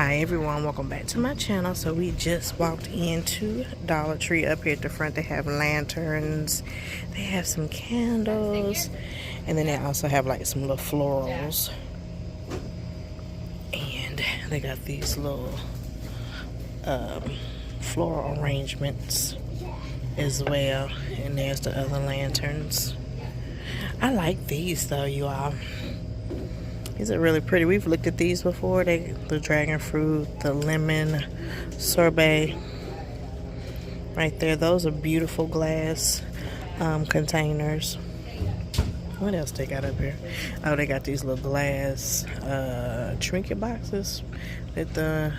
Hi everyone, welcome back to my channel. So we just walked into Dollar Tree. Up here at the front they have lanterns, they have some candles, and then they also have like some little florals, and they got these little floral arrangements as well. And there's the other lanterns. I like these though, you all. These are really pretty. We've looked at these before. The dragon fruit, the lemon sorbet right there. Those are beautiful glass containers. What else they got up here? Oh, they got these little glass trinket boxes with the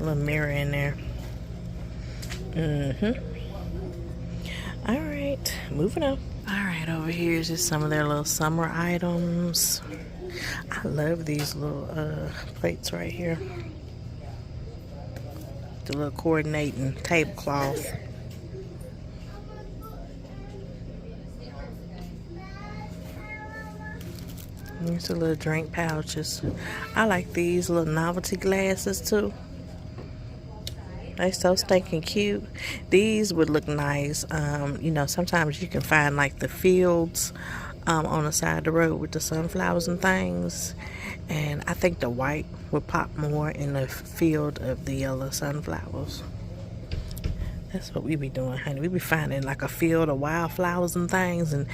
little mirror in there. All right, moving on. All right, over here is just some of their little summer items. I love these little plates right here. The little coordinating tablecloth. Here's the little drink pouches. I like these little novelty glasses too. They're so stinking cute. These would look nice. You know, sometimes you can find like the fields on the side of the road with the sunflowers and things. And I think the white would pop more in the field of the yellow sunflowers. That's what we be doing, honey. We be finding like a field of wildflowers and things and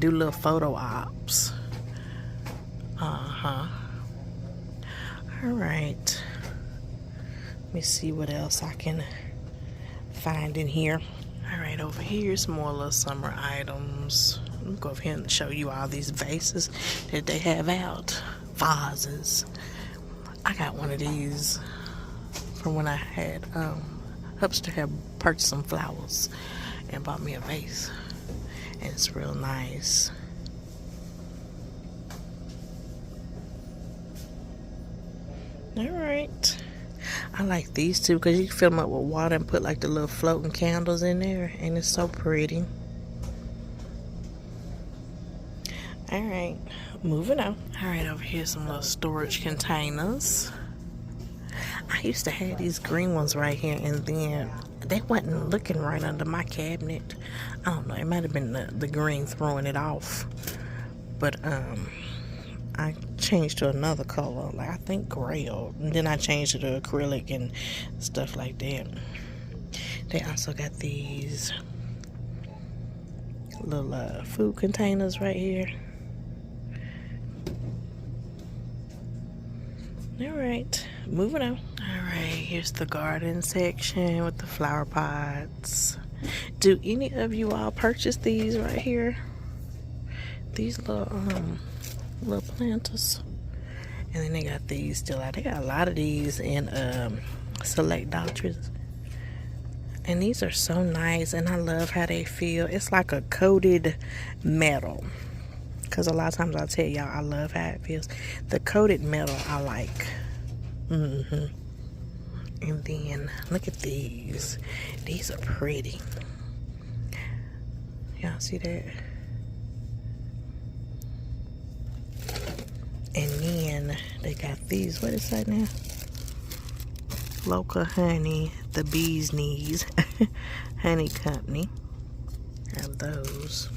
do little photo ops. All right. Let me see what else I can find in here. All right, over here, some more little summer items. Let me go over here and show you all these vases that they have out. Vases. I got one of these from when I had Hupster had purchased some flowers and bought me a vase, and it's real nice. All right. I like these two because you can fill them up with water and put like the little floating candles in there, and it's so pretty. All right, moving on. All right, over here some little storage containers. I used to have these green ones right here, and then they wasn't looking right under my cabinet. I don't know, it might have been the green throwing it off, but I changed to another color, like I think gray, and then I changed it to acrylic and stuff like that. They also got these little food containers right here. All right, moving on. All right, here's the garden section with the flower pots. Do any of you all purchase these right here? These little planters. And then they got these still out. They got a lot of these in select Dollar's. And these are so nice, and I love how they feel. It's like a coated metal. Because a lot of times I'll tell y'all I love how it feels. The coated metal I like. And then look at these. These are pretty. Y'all see that? And then they got these, what is that now? Local honey, the bee's knees. Honey company. Have those.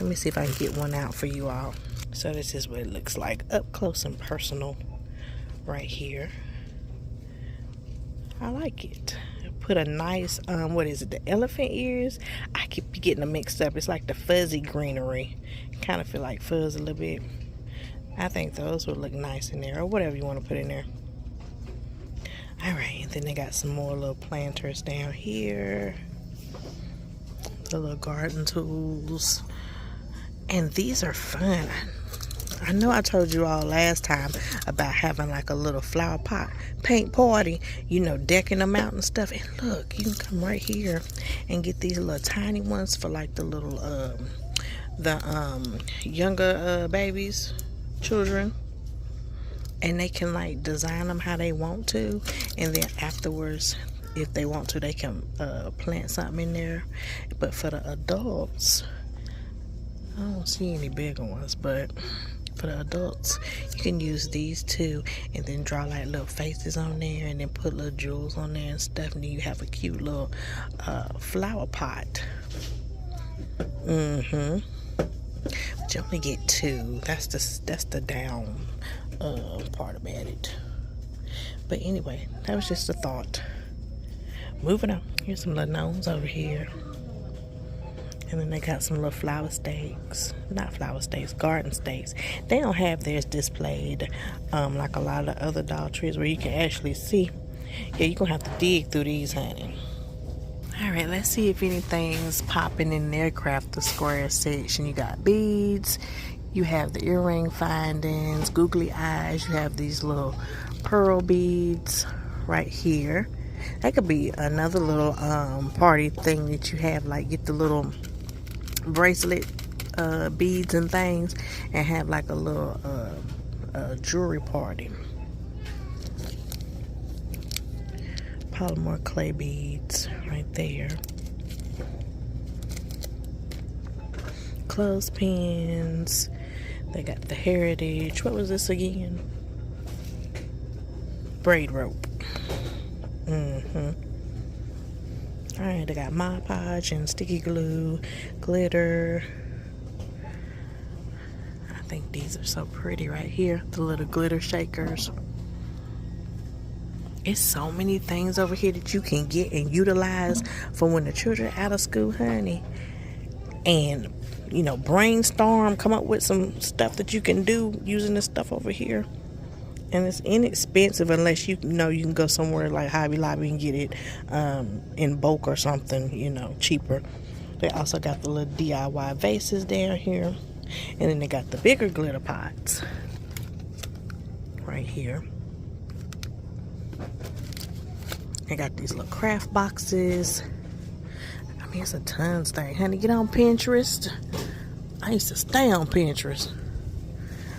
Let me see if I can get one out for you all. So this is what it looks like up close and personal right here. I like it. Put a nice, what is it, the elephant ears? I keep getting them mixed up. It's like the fuzzy greenery. Kind of feel like fuzz a little bit. I think those would look nice in there, or whatever you want to put in there. All right, and then they got some more little planters down here. The little garden tools. And these are fun. I know I told you all last time about having like a little flower pot paint party, you know, decking them out and stuff. And look, you can come right here and get these little tiny ones for like the little, younger babies, children. And they can like design them how they want to. And then afterwards, if they want to, they can plant something in there. But for the adults, I don't see any bigger ones, but for the adults, you can use these too, and then draw like little faces on there, and then put little jewels on there and stuff, and then you have a cute little flower pot. But you only get two. That's the down part about it. But anyway, that was just a thought. Moving on. Here's some little gnomes over here. And then they got some little flower stakes. Not flower stakes, garden stakes. They don't have theirs displayed like a lot of other Dollar Trees where you can actually see. Yeah, you're going to have to dig through these, honey. Alright, let's see if anything's popping in their craft the square section. You got beads. You have the earring findings, googly eyes. You have these little pearl beads right here. That could be another little party thing that you have, like get the little bracelet beads and things and have like a little jewelry party. Polymer clay beads right there. Clothespins. They got the heritage. What was this again? Braid rope. Alright, they got Mod Podge and sticky glue, glitter. I think these are so pretty right here. The little glitter shakers. It's so many things over here that you can get and utilize for when the children are out of school, honey. And, you know, brainstorm, come up with some stuff that you can do using this stuff over here. And it's inexpensive unless you know you can go somewhere like Hobby Lobby and get it in bulk or something, you know, cheaper. They also got the little DIY vases down here. And then they got the bigger glitter pots right here. They got these little craft boxes. I mean, it's a tons thing. Honey, get on Pinterest. I used to stay on Pinterest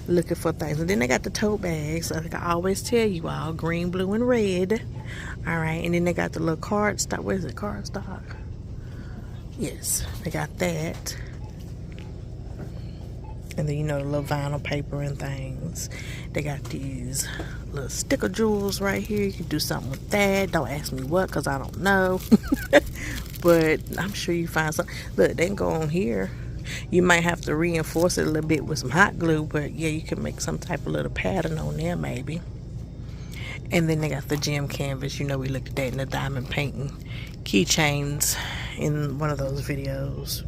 looking for things. And then they got the tote bags, like I always tell you all, green, blue, and red. Alright, and then they got the little card stock. What is it? Card stock? Yes, they got that. And then, you know, the little vinyl paper and things. They got these little sticker jewels right here. You can do something with that. Don't ask me what, because I don't know. But I'm sure you find something. Look, they can go on here. You might have to reinforce it a little bit with some hot glue. But, yeah, you can make some type of little pattern on there, maybe. And then they got the gem canvas. You know, we looked at that in the diamond painting keychains in one of those videos.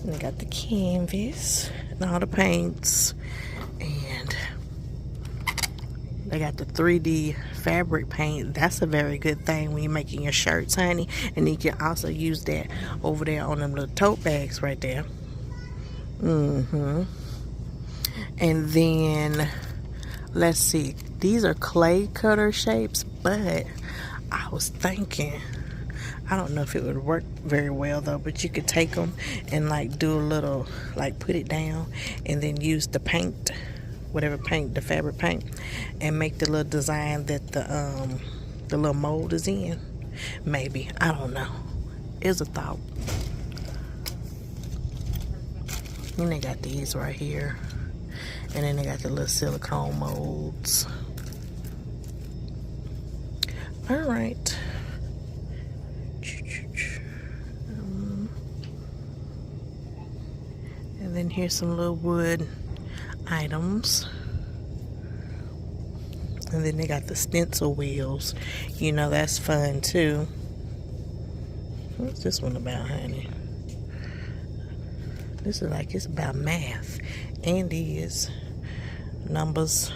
And they got the canvas and all the paints, and they got the 3D fabric paint. That's a very good thing when you're making your shirts, honey. And you can also use that over there on them little tote bags right there. And then let's see, these are clay cutter shapes, but I was thinking, I don't know if it would work very well though, but you could take them and like do a little, like put it down and then use the paint, whatever paint, the fabric paint, and make the little design that the little mold is in. Maybe, I don't know. It's a thought. And they got these right here. And then they got the little silicone molds. Alright. And then here's some little wood items. And then they got the stencil wheels. You know, that's fun too. What's this one about, honey? This is like, it's about math. And is numbers.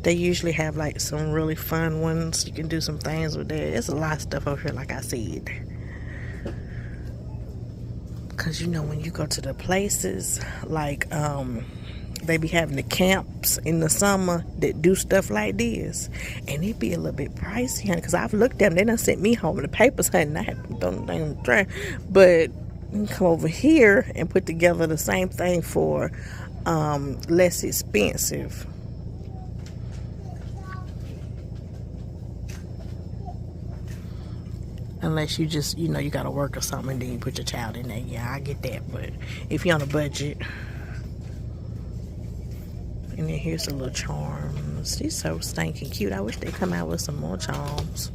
They usually have like some really fun ones. You can do some things with that. There's a lot of stuff over here, like I said. Because you know, when you go to the places like they be having the camps in the summer that do stuff like this, and it be a little bit pricey, honey, because I've looked at them. They done sent me home the papers, honey, and I had to throw them in the trash. But you can come over here and put together the same thing for less expensive. Unless you just, you know, you gotta work or something and then you put your child in there. Yeah, I get that. But if you're on a budget, And then here's the little charms. These so stinking cute. I wish they'd come out with some more charms.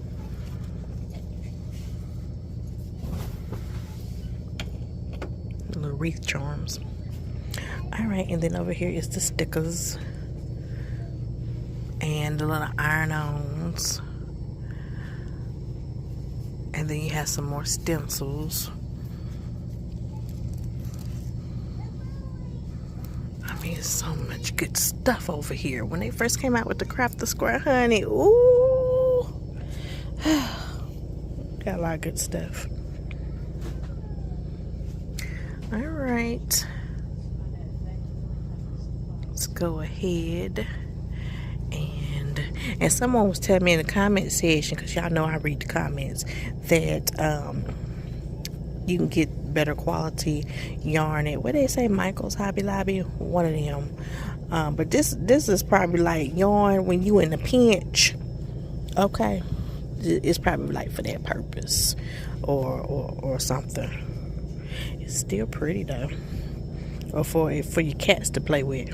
Little wreath charms. Alright, and then over here is the stickers. And the little iron-ons. And then you have some more stencils. I mean, so much good stuff over here. When they first came out with the Craft the Square, honey, ooh. Got a lot of good stuff. Alright. Let's go ahead. And someone was telling me in the comment section, because y'all know I read the comments, that you can get better quality yarn at, what they say, Michael's, Hobby Lobby, one of them. But this is probably like yarn when you in a pinch. Okay, it's probably like for that purpose, or something. It's still pretty though. Or for your cats to play with.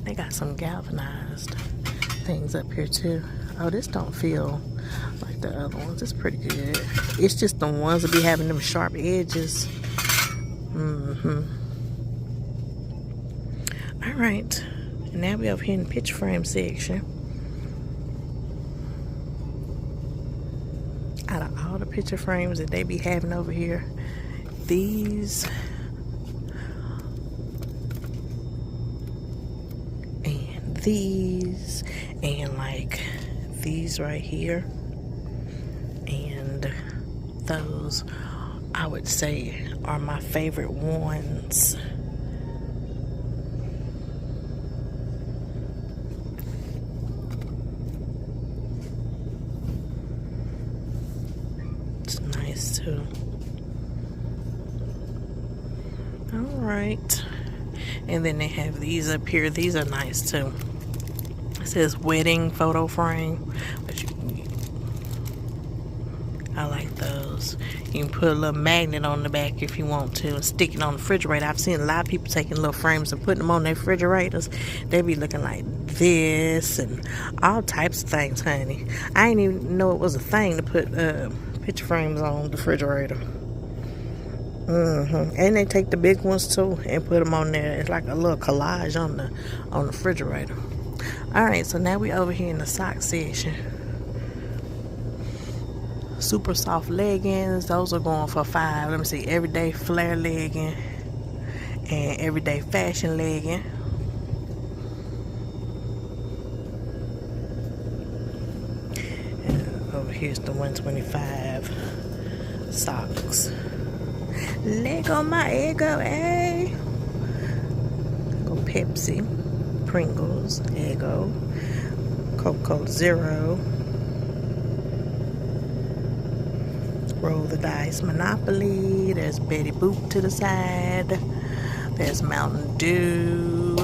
They got some galvanized things up here too. Oh, this don't feel like the other ones. It's pretty good. It's just the ones that be having them sharp edges. Alright, now we over here in the picture frame section. Out of all the picture frames that they be having over here, these and these and like these right here and those, I would say, are my favorite ones. It's nice too. Alright, and then they have these up here. These are nice too. It says wedding photo frame, but I like those. You can put a little magnet on the back if you want to and stick it on the refrigerator. I've seen a lot of people taking little frames and putting them on their refrigerators. They be looking like this and all types of things, honey. I didn't even know it was a thing to put picture frames on the refrigerator. And they take the big ones too and put them on there. It's like a little collage on the refrigerator. Alright, so now we over here in the sock section. Super soft leggings. Those are going for $5. Let me see. Everyday flare legging and everyday fashion legging. And over here's the $125 socks. Lego my ego, eh? Go Pepsi, Pringles, Eggo, Coca-Cola Zero, Roll the Dice Monopoly. There's Betty Boop to the side. There's Mountain Dew,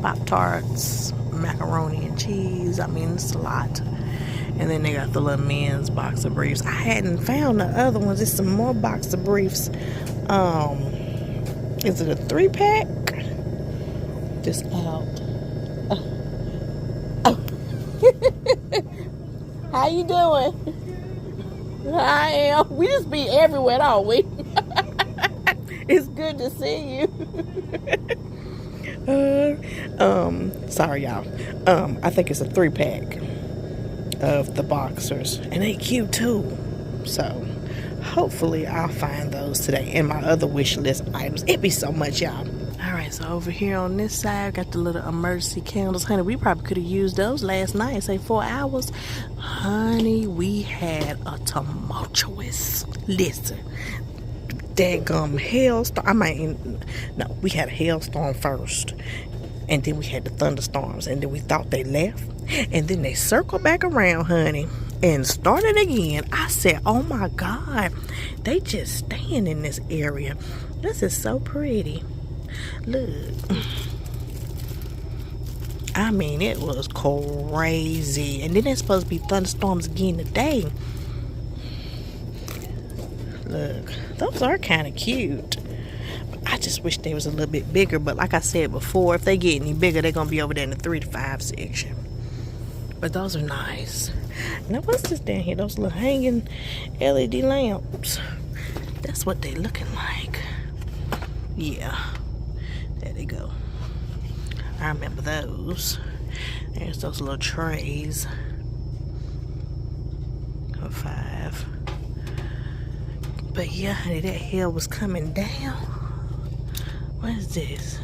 Pop-Tarts, macaroni and cheese. I mean, it's a lot. And then they got the little men's box of briefs. I hadn't found the other ones. There's some more box of briefs. Is it a 3-pack? Just out. Oh. How you doing? I am. We just be everywhere, don't we? It's good to see you. Sorry, y'all. I think it's a 3-pack of the boxers, and they cute too. So hopefully I'll find those today in my other wish list items. It be so much, y'all. Alright, so over here on this side, got the little emergency candles. Honey, we probably could have used those last night, say 4 hours. Honey, we had a tumultuous, listen, daggum hailstorm. We had a hailstorm first, and then we had the thunderstorms, and then we thought they left, and then they circled back around, honey, and started again. I said, oh my God, they just staying in this area. This is so pretty. Look. I mean, it was crazy. And then there's supposed to be thunderstorms again today. Look, those are kind of cute. I just wish they was a little bit bigger, but like I said before, if they get any bigger, they're gonna be over there in the 3 to 5 section. But those are nice. Now what's this down here? Those little hanging LED lamps. That's what they looking like. Yeah, there they go. I remember those. There's those little trays of 5. But yeah, honey, that hill was coming down. What is this?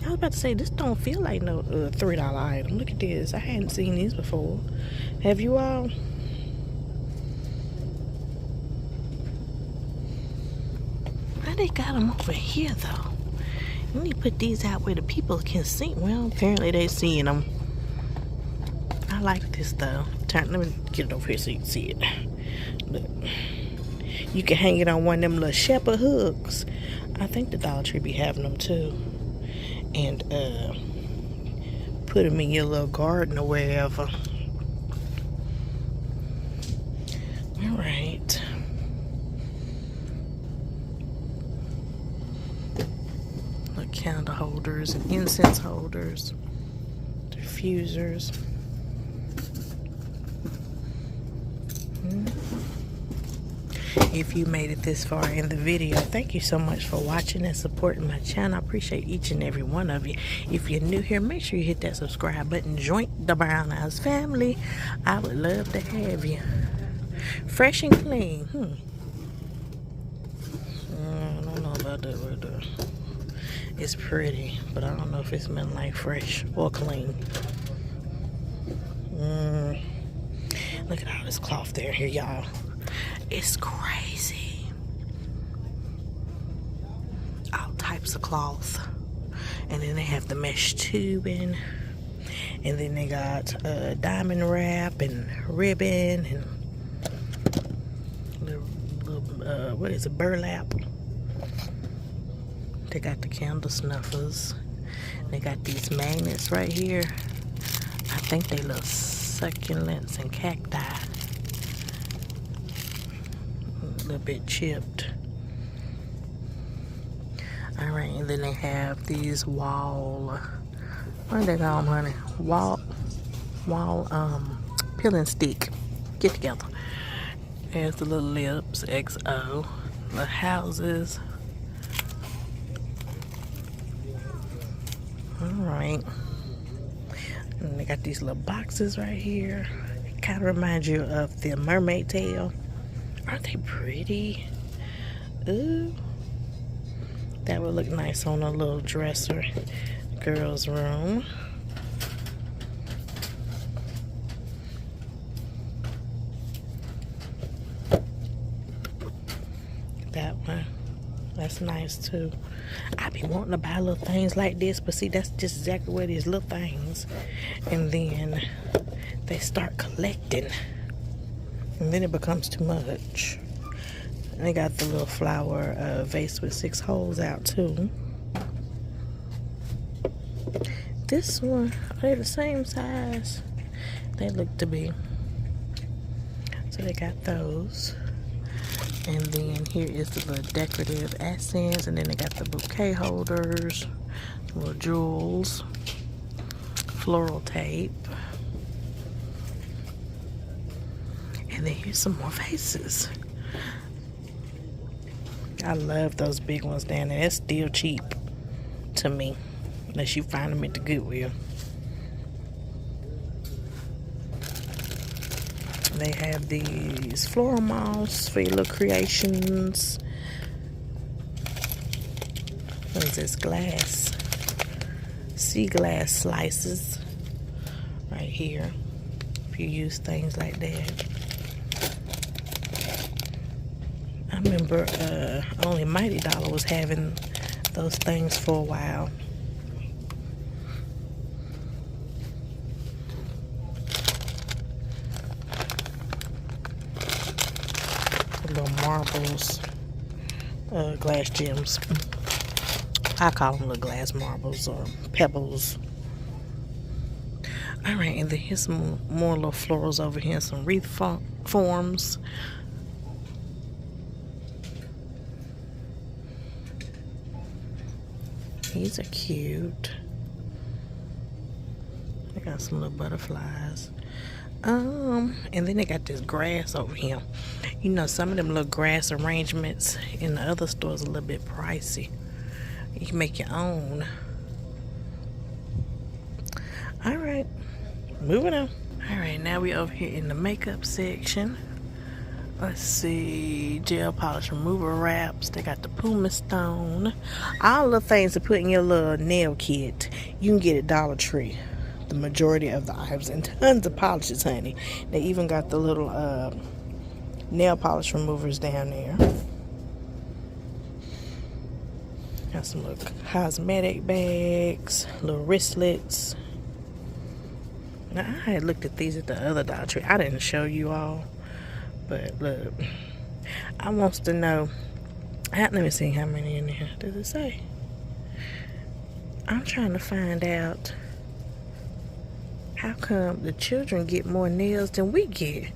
I was about to say, this don't feel like no $3 item. Look at this. I hadn't seen these before. Have you all? Why they got them over here, though? You need to put these out where the people can see. Well, apparently they seeing them. I like this, though. Let me get it over here so you can see it. Look. You can hang it on one of them little shepherd hooks. I think the Dollar Tree be having them, too. And put them in your little garden or wherever. All right. Little candle holders and incense holders, diffusers. If you made it this far in the video, thank you so much for watching and supporting my channel. I appreciate each and every one of you. If you're new here, make sure you hit that subscribe button. Join the Brown House family. I would love to have you. Fresh and clean. I don't know about that right there. It's pretty, but I don't know if it smells like fresh or clean. Look at all this cloth there here, y'all. It's crazy. All types of cloth. And then they have the mesh tubing. And then they got diamond wrap and ribbon and little what is it, burlap. They got the candle snuffers. They got these magnets right here. I think they look succulents and cacti. A little bit chipped. All right, and then they have these wall, what are they called, honey? Wall peeling stick. Get together. There's the little lips, XO, the houses. All right, and they got these little boxes right here. It kind of reminds you of the mermaid tail. Aren't they pretty? Ooh. That would look nice on a little dresser. Girls' room. That one. That's nice too. I be wanting to buy little things like this, but see, that's just exactly what it is, little things. And then they start collecting. And then it becomes too much. And they got the little flower vase with 6 holes out too. This one, are they the same size? They look to be. So they got those. And then here is the little decorative accents. And then they got the bouquet holders, little jewels, floral tape. And then here's some more vases. I love those big ones down there. That's still cheap to me, unless you find them at the Goodwill. They have these floral moss for your little creations. What is this? Glass. Sea glass slices. Right here. If you use things like that. I remember only Mighty Dollar was having those things for a while. Little marbles, glass gems. I call them little glass marbles or pebbles. All right, and then here's some more little florals over here, some wreath forms. These are cute. They got some little butterflies. And then they got this grass over here. You know, some of them little grass arrangements in the other stores are a little bit pricey. You can make your own. Alright, moving on. Alright, now we over here in the makeup section. Let's see, gel polish remover wraps. They got the Puma Stone. All the things to put in your little nail kit, you can get at Dollar Tree. The majority of the items, and tons of polishes, honey. They even got the little nail polish removers down there. Got some little cosmetic bags, little wristlets. Now, I had looked at these at the other Dollar Tree. I didn't show you all. But look, I wants to know. Let me see how many in here. Does it say? I'm trying to find out how come the children get more nails than we get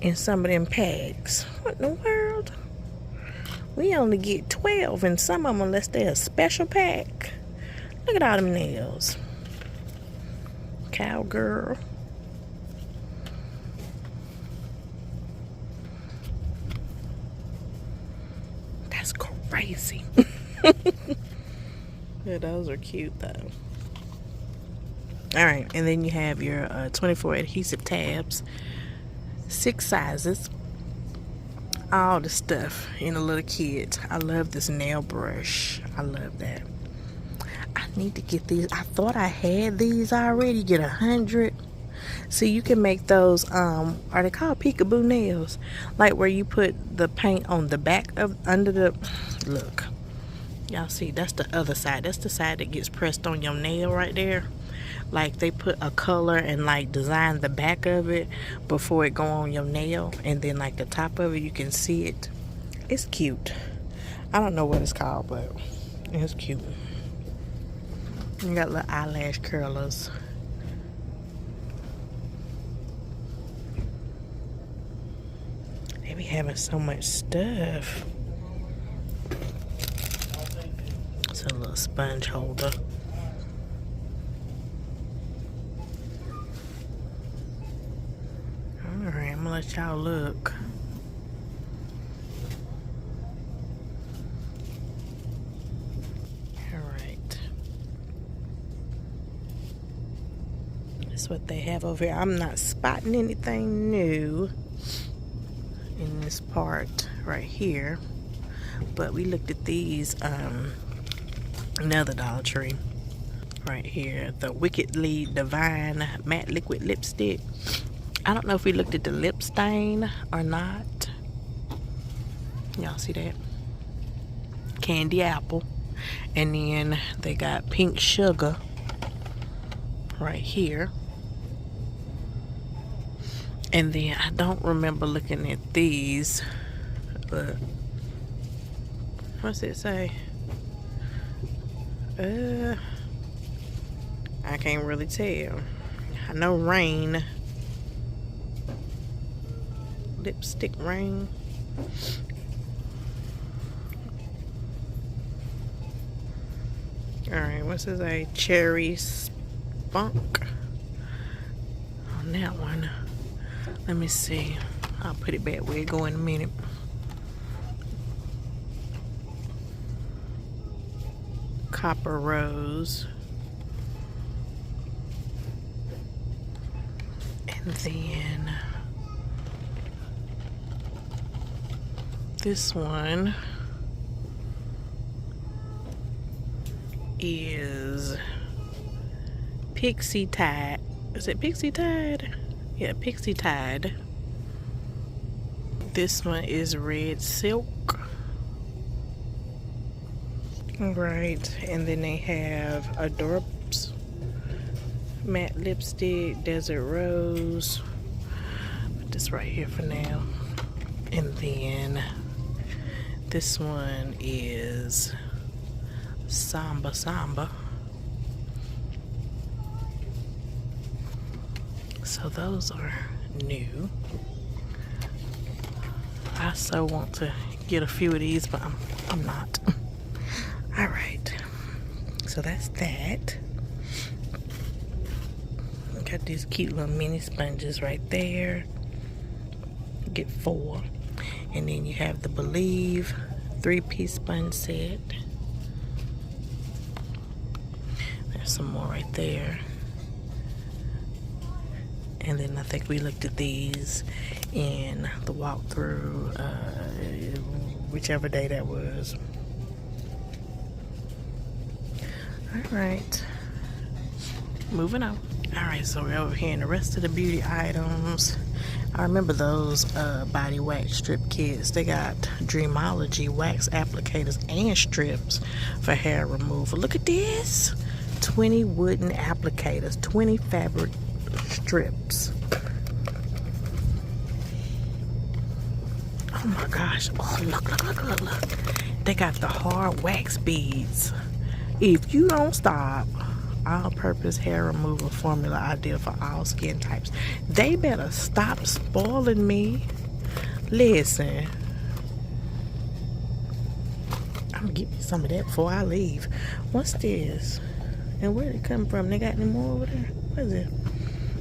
in some of them packs. What in the world? We only get 12 in some of them unless they're a special pack. Look at all them nails. Cowgirl. That's crazy. Yeah, those are cute though. Alright, and then you have your 24 adhesive tabs, 6 sizes, all the stuff in a little kit. I love this nail brush. I love that. I need to get these. I thought I had these already. Get 100. So you can make those, are they called peekaboo nails? Like where you put the paint on the back of, under the, look. Y'all see, that's the other side. That's the side that gets pressed on your nail right there. Like they put a color and like design the back of it before it go on your nail. And then like the top of it, you can see it. It's cute. I don't know what it's called, but it's cute. You got little eyelash curlers. They be having so much stuff. It's a little sponge holder. Alright, I'm gonna let y'all look. Alright. That's what they have over here. I'm not spotting anything new in this part right here. But we looked at these, another Dollar Tree right here. The Wickedly Divine Matte Liquid Lipstick. I don't know if we looked at the lip stain or not. Y'all see that? Candy apple. And then they got pink sugar right here. And then I don't remember looking at these, but what's it say? I can't really tell. I know Rain. Lipstick Rain. Alright, what's this? A cherry spunk on that one. Let me see. I'll put it back where it go in a minute. Copper Rose. And then this one is Pixie Tide. Is it Pixie Tide? Yeah, Pixie Tide. This one is Red Silk. Right, and then they have Adorbs matte lipstick, Desert Rose. Put this right here for now. And then this one is Samba Samba. So those are new. I so want to get a few of these, but I'm not. Alright, So that's that. Got these cute little mini sponges right there. Get 4. And then you have the Believe 3-piece sponge set. There's some more right there. And then I think we looked at these in the walkthrough, whichever day that was. Alright, moving on. Alright, so we're over here in the rest of the beauty items. I remember those body wax strip kits. They got Dreamology wax applicators and strips for hair removal. Look at this. 20 wooden applicators, 20 fabric strips. Oh my gosh. Oh, look. They got the hard wax beads. If you don't stop, all-purpose hair removal formula ideal for all skin types. They better stop spoiling me. Listen, I'm gonna get me some of that before I leave. What's this? And where did it come from? They got any more over there? What is it?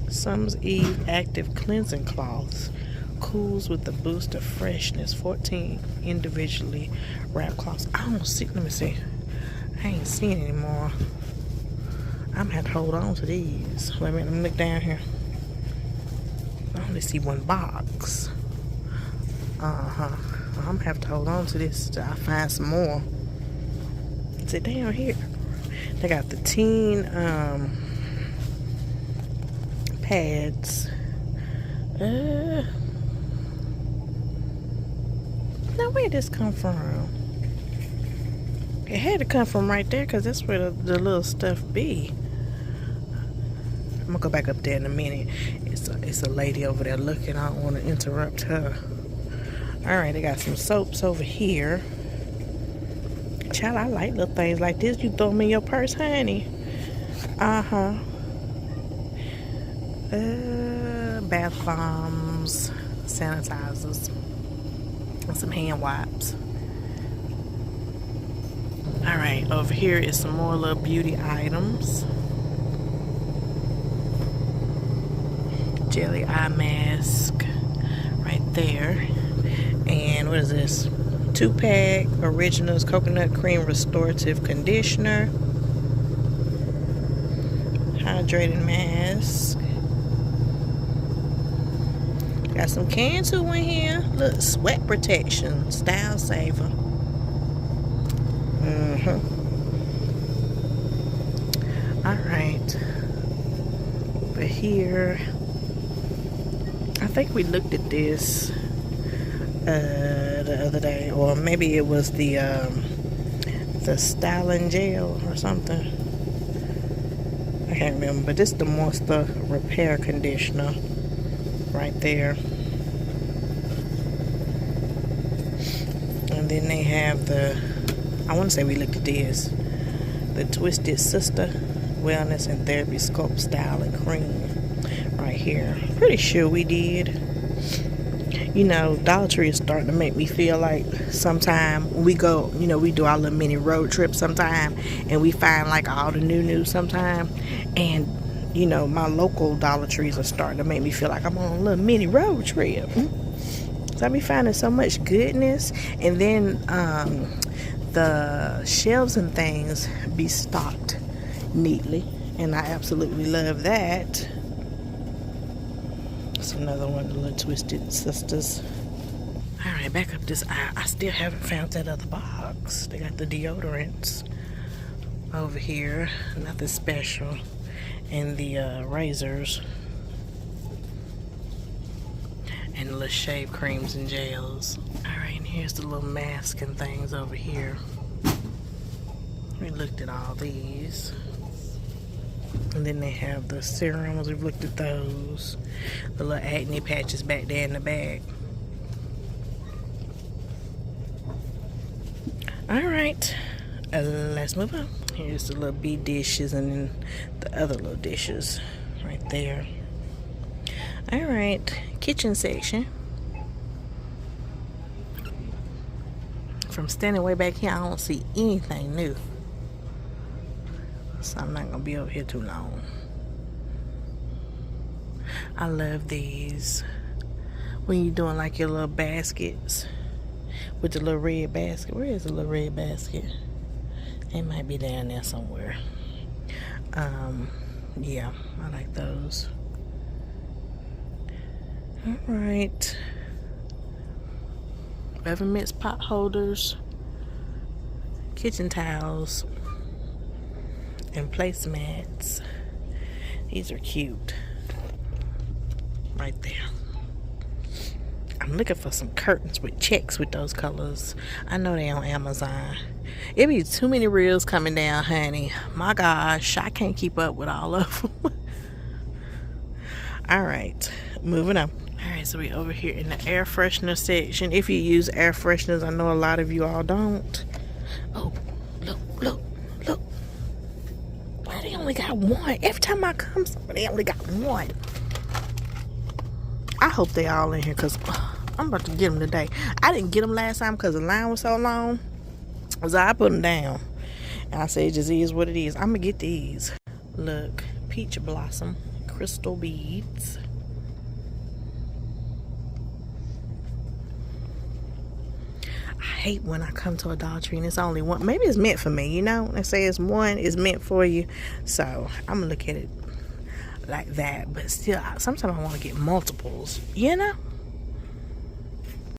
Summer's Eve Active Cleansing Cloths. Cools with a boost of freshness. 14 individually wrapped cloths. I don't see. Let me see. I ain't seeing anymore. I'm gonna have to hold on to these. Wait a minute, let me look down here. I only see one box. I'm gonna have to hold on to this till I find some more. Is it down here? They got the teen pads. Now where did this come from? It had to come from right there because that's where the little stuff be. I'm gonna go back up there in a minute. It's a lady over there looking. I don't want to interrupt her. Alright, they got some soaps over here. Child, I like little things like this. You throw them in your purse, honey. Bath bombs, sanitizers, and some hand wipes. Alright, over here is some more little beauty items. Jelly eye mask right there. And what is this? 2-pack Originals Coconut Cream Restorative Conditioner. Hydrating mask. Got some cans too in here. Look, sweat protection, style saver. Alright. Over here, I think we looked at this the other day, or maybe it was the styling gel or something. I can't remember, but this is the Monster Repair Conditioner right there. And then they have the, I want to say we looked at this, the Twisted Sister Wellness and Therapy Sculpt Styling Cream right here. Pretty sure we did. You know, Dollar Tree is starting to make me feel like sometime we go, you know, we do our little mini road trip sometime, and we find like all the new sometime. And, you know, my local Dollar Trees are starting to make me feel like I'm on a little mini road trip. So I be finding so much goodness. And then the shelves and things be stocked neatly, and I absolutely love that. It's another one of the little Twisted Sisters. Alright, back up this aisle. I still haven't found that other box. They got the deodorants over here, nothing special, and the razors and the little shave creams and gels. Alright, and here's the little mask and things over here. We looked at all these. And then they have the serums. We've looked at those. The little acne patches back there in the back. Alright, let's move on. Here's the little bead dishes and then the other little dishes right there. Alright, kitchen section. From standing way back here, I don't see anything new. promise I'm not gonna be over here too long. I love these when you're doing like your little baskets with the little red basket. Where is the little red basket? It might be down there somewhere. Yeah, I like those. All right, oven mitts, pot holders, kitchen towels, and placemats. These are cute. Right there. I'm looking for some curtains with checks with those colors. I know they on Amazon. It be too many reels coming down, honey. My gosh, I can't keep up with all of them. All right, moving on. All right, so we over here in the air freshener section. If you use air fresheners, I know a lot of you all don't. Oh, look. Why they only got one? Every time I come, they only got one. I hope they all in here because I'm about to get them today. I didn't get them last time because the line was so long. So I put them down. And I said, it just is what it is. I'm going to get these. Look, peach blossom, crystal beads. I hate when I come to a Dollar Tree and it's only one. Maybe it's meant for me, you know? They say it's one, it's meant for you. So I'm going to look at it like that. But still, sometimes I want to get multiples, you know?